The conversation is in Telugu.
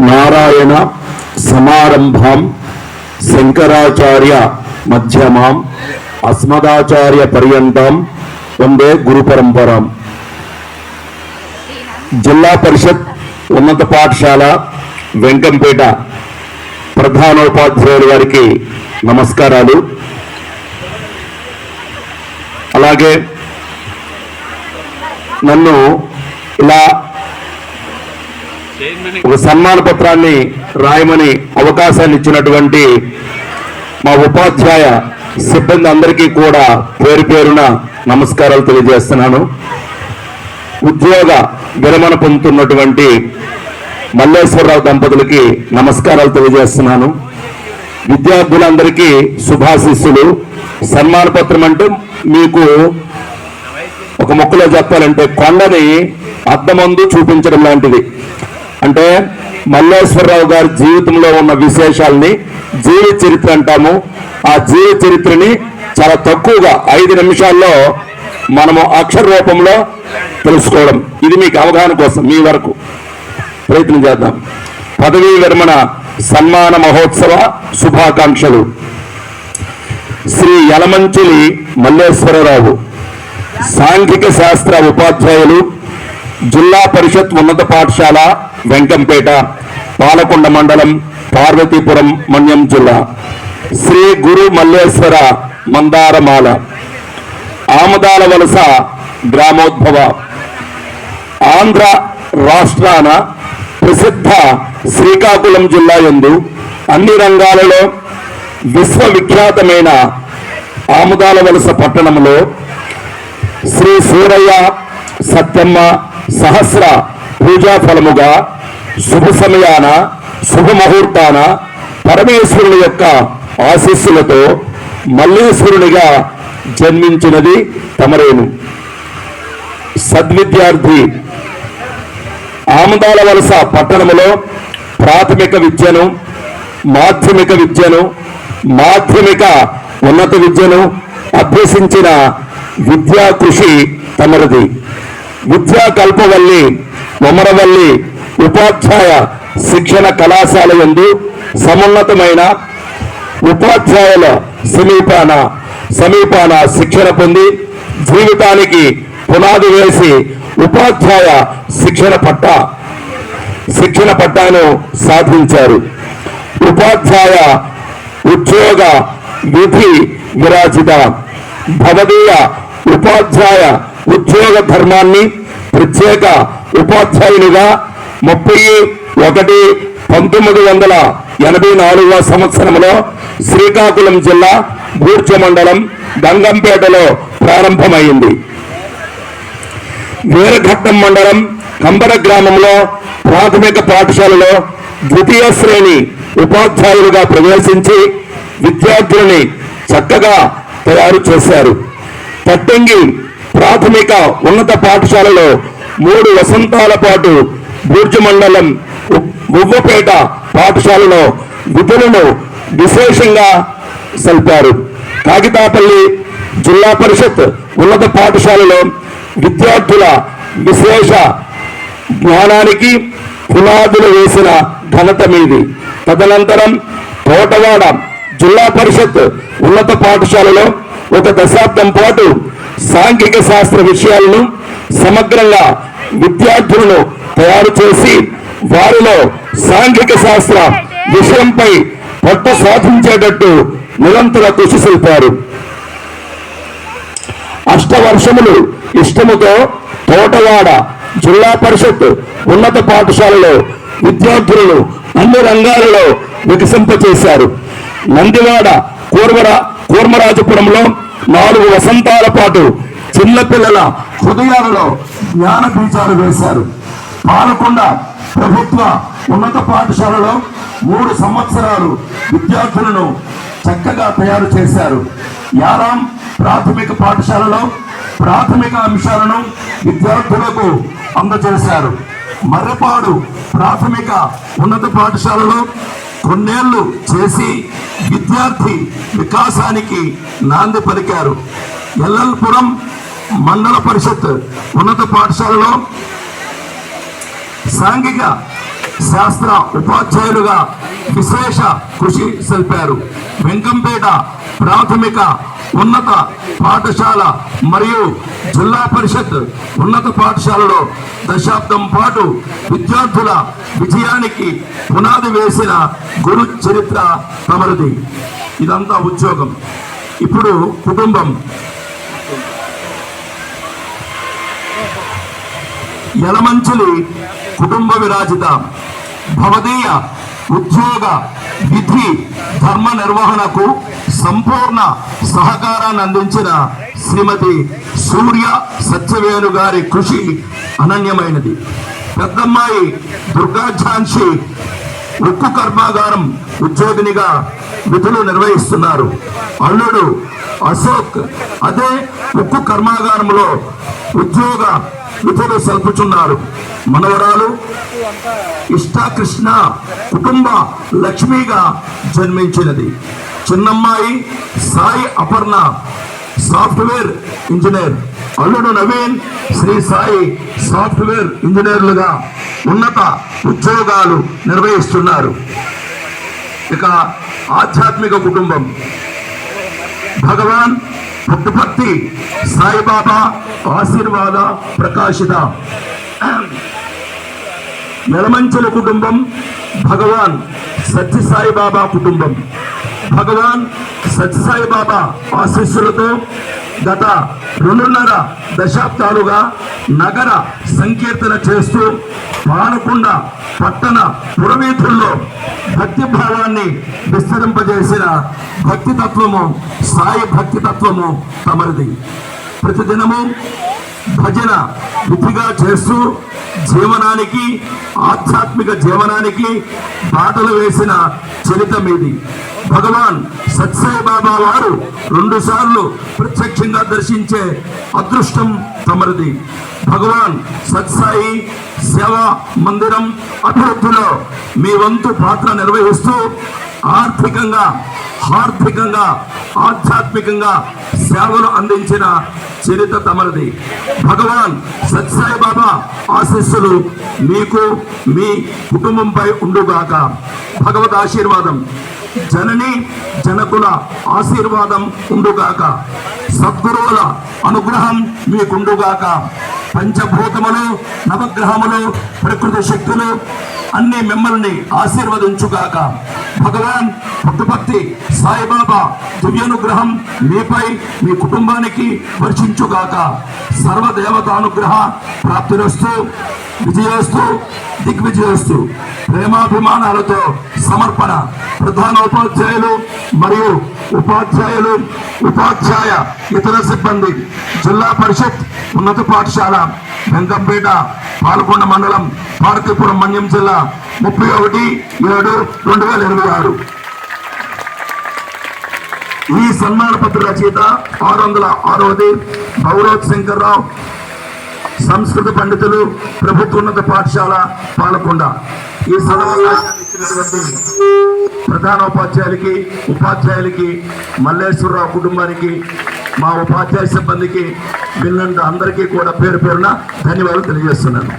నారాయణ సమారంభాం శంకరాచార్య మధ్యమాం అస్మదాచార్య పర్యంతం వందే గురు పరంపరాం. జిల్లా పరిషత్ ఉన్నత పాఠశాల వెంకంపేట ప్రధానోపాధ్యాయుల వారికి నమస్కారాలు. అలాగే నన్ను ఇలా ఒక సన్మాన పత్రాన్ని రాయమని అవకాశాన్ని ఇచ్చినటువంటి మా ఉపాధ్యాయ సిబ్బంది అందరికీ కూడా పేరు పేరున నమస్కారాలు తెలియజేస్తున్నాను. ఉద్యోగ విరమణ పొందుతున్నటువంటి మల్లేశ్వరరావు దంపతులకి నమస్కారాలు తెలియజేస్తున్నాను. విద్యార్థులందరికీ శుభాశీస్సులు. సన్మాన పత్రం అంటే మీకు ఒక ముక్కలో చెప్పాలంటే కొండని అద్దమందు చూపించడం లాంటిది. అంటే మల్లేశ్వరరావు గారి జీవితంలో ఉన్న విశేషాలని జీవిత చరిత్ర అంటాము. ఆ జీవిత చరిత్రని చాలా తక్కువగా 5 నిమిషాల్లో మనము అక్షర రూపంలో తెలుసుకోవడం, ఇది మీకు అవగాహన కోసం మీ వరకు ప్రయత్నం చేద్దాం. పదవీ విరమణ సన్మాన మహోత్సవ శుభాకాంక్షలు. శ్రీ యలమంచిలి మల్లేశ్వరరావు, సాంఘిక శాస్త్ర ఉపాధ్యాయులు, జిల్లా పరిషత్ ఉన్నత పాఠశాల వెంకంపేట, పాలకొండ మండలం, పార్వతీపురం మన్యం జిల్లా. శ్రీ గురు మల్లేశ్వర మందారమాల, ఆమదాల వలస గ్రామోద్భవ. ఆంధ్ర రాష్ట్రాన ప్రసిద్ధ శ్రీకాకుళం జిల్లా యందు అన్ని రంగాలలో విశ్వవిఖ్యాతమైన ఆమదాల వలస పట్టణంలో శ్రీ సూరయ్య సత్యమ్మ సహస్ర పూజా ఫలముగా శుభ సమయాన శుభముహూర్తాన పరమేశ్వరుని యొక్క ఆశీస్సులతో మల్లేశ్వరునిగా జన్మించినది తమరేను. సద్విద్యార్థి. ఆమదాల వలస పట్టణంలో ప్రాథమిక విద్యను, మాధ్యమిక విద్యను, మాధ్యమిక ఉన్నత విద్యను అభ్యసించిన విద్యా కృషి తమరిది. విద్యా కల్పవల్లి వమరవల్లి ఉపాధ్యాయ శిక్షణ కళాశాల యందు సమున్నతమైన ఉపాధ్యాయుల సమీపాన శిక్షణ పొంది జీవితానికి పునాది వేసి ఉపాధ్యాయ శిక్షణ పట్టాను సాధించారు. ఉపాధ్యాయ ఉద్యోగ విధి విరాజిత. భవదీయ ఉపాధ్యాయ ఉద్యోగ ధర్మాన్ని ప్రత్యేక ఉపాధ్యాయునిగా 31/1984 సంవత్సరంలో శ్రీకాకుళం జిల్లా బూర్జ మండలం గంగంపేటలో ప్రారంభమైంది. వీరఘట్టం మండలం కంబర గ్రామంలో ప్రాథమిక పాఠశాలలో ద్వితీయ శ్రేణి ఉపాధ్యాయులుగా ప్రవేశించి విద్యార్థులని చక్కగా తయారు చేశారు. తట్టంగి ప్రాథమిక ఉన్నత పాఠశాలలో 3 వసంతాల పాటు బూర్జ మండలం ఉవ్వపేట పాఠశాలలో విధులను విశేషంగా సల్పారు. కాగితాపల్లి జిల్లా పరిషత్ ఉన్నత పాఠశాలలో విద్యార్థుల విశేష జ్ఞానానికి పునాదులు వేసిన ఘనత మీది. తదనంతరం తోటవాడ జిల్లా పరిషత్ ఉన్నత పాఠశాలలో 1 దశాబ్దం పాటు సాంఘిక శాస్త్ర విషయాలను సమగ్రంగా విద్యార్థులను తయారు చేసి వారిలో సాంఘిక శాస్త్ర విషయంపై పట్టు సాధించేటట్టు నిరంతర కృషి సల్పారు. అష్టవర్షములు ఇష్టముతో తోటవాడ జిల్లా పరిషత్ ఉన్నత పాఠశాలలో విద్యార్థులను అన్ని రంగాలలో వికసింపచేశారు. నందివాడ కూర్మరాజపురంలో 4 వసంతాల పాటు చిన్నపిల్లల హృదయాలలో జ్ఞాన బీజాలు వేశారు. పాలకొండ ప్రభుత్వ ఉన్నత పాఠశాలలో 3 సంవత్సరాలు విద్యార్థులను చక్కగా తయారు చేశారు. యారాం ప్రాథమిక పాఠశాలలో ప్రాథమిక అంశాలను విద్యార్థులకు అందజేశారు. మర్రపాడు ప్రాథమిక ఉన్నత పాఠశాలలో కొన్నేళ్లు చేసి విద్యార్థి వికాసానికి నాంది పలికారు. ఎల్లల్పురం మండల పరిషత్ ఉన్నత పాఠశాలలో సాంఘిక శాస్త్ర ఉపాధ్యాయులుగా విశేష కృషి సల్పారు. వెంకంపేట ప్రాథమిక ఉన్నత పాఠశాల మరియు జిల్లా పరిషత్ ఉన్నత పాఠశాలలో దశాబ్దం పాటు విద్యార్థుల విజయానికి పునాది వేసిన గురు చరిత్ర తమరిది. ఇదంతా ఉద్యోగం. ఇప్పుడు కుటుంబం. యలమంచిలి కుటుంబ విరాజిత భవదీయ ఉద్యోగ విధి ధర్మ నిర్వహణకు సంపూర్ణ సహకారాన్ని అందించిన శ్రీమతి సూర్య సత్యవేణు గారి కృషి అనన్యమైనది. పెద్దమ్మాయి దుర్గా ఝాన్సీ ఉక్కు కర్మాగారం ఉద్యోగినిగా విధులు నిర్వహిస్తున్నారు. అల్లుడు అశోక్ అదే ఉక్కు కర్మాగారంలో ఉద్యోగ విధులు సల్పుచున్నారు. మనవరాలు ఇష్టాకృష్ణ కుటుంబ లక్ష్మిగా జన్మించినది. చిన్నమ్మాయి సాయి అపర్ణ సాఫ్ట్వేర్ ఇంజనీర్. అల్లుడు నవీన్ శ్రీ సాయి సాఫ్ట్వేర్ ఇంజనీర్లుగా ఉన్నత ఉద్యోగాలు నిర్వహిస్తున్నారు. ఇక ఆధ్యాత్మిక కుటుంబం. భగవాన్ పుట్టుపర్తి సాయిబాబా ఆశీర్వాద ప్రకాశిత. యలమంచిల కుటుంబం భగవాన్ సత్యసాయిబాబా కుటుంబం. భగవాన్ సత్యసాయిబాబా ఆశీస్సులతో గత 2.5 దశాబ్దాలుగా నగర సంకీర్తన చేస్తూ పాలకొండ పట్టణ పురవీధుల్లో భక్తి భావాన్ని విస్తరింపజేసిన భక్తి తత్వము సాయి భక్తి తత్వము తమరిది. ప్రతిదినము భజన విధిగా చేస్తూ జీవనానికి ఆధ్యాత్మిక జీవనానికి బాటలు వేసిన చరిత మీది. భగవాన్ సత్సాయి బాబా వారు 2 సార్లు ప్రత్యక్షంగా దర్శించే అదృష్టం తమరిది. భగవాన్ సత్సాయి సేవా మందిరం అభివృద్ధిలో మీ వంతు పాత్ర నిర్వహిస్తూ ఆర్థికంగా ఆధ్యాత్మికంగా సేవలు అందించిన చరిత్ర తమరిది. భగవాన్ సత్సాయి బాబా ఆశీస్సులు మీకు మీ కుటుంబంపై ఉండుగాక. భగవద్ ఆశీర్వాదం జనని జనకుల ఆశీర్వాదం ఉండుగాక. సద్గురువుల అనుగ్రహం మీకుండుగాక. పంచభూతములు నవగ్రహములు ప్రకృతి శక్తులు అన్ని మిమ్మల్ని ఆశీర్వదించుగాక. భగవాన్ పుట్టుపర్తి సాయిబాబా దివ్యానుగ్రహం మీపై మీ కుటుంబానికి వర్షించుగాక. సర్వదేవతానుగ్రహ ప్రాప్తిరస్తు. విజయోస్తు దిగ్విజయోస్తు. ప్రేమాభిమానాలతో సమర్పణ. ప్రధానోపాధ్యాయులు మరియు ఉపాధ్యాయ ఇతర సిబ్బంది జిల్లా పరిషత్ ఉన్నత పాఠశాల వెంకంపేట పాలకొండ మండలం పార్వతీపురం మన్యం జిల్లా 31/7/2026. ఈ సన్మాన పత్ర రచయిత 606వది భౌరోత్ శంకర్రావు సంస్కృత పండితులు ప్రభుత్వోన్నత పాఠశాల పాలకొండ. ఈ సదవకాశాన్ని ఇచ్చినటువంటి ప్రధానోపాధ్యాయులకి ఉపాధ్యాయులకి మల్లేశ్వరరావు కుటుంబానికి మా ఉపాధ్యాయ సిబ్బందికి విన్నంత అందరికీ కూడా పేరు పేరున ధన్యవాదాలు తెలియజేస్తున్నాను.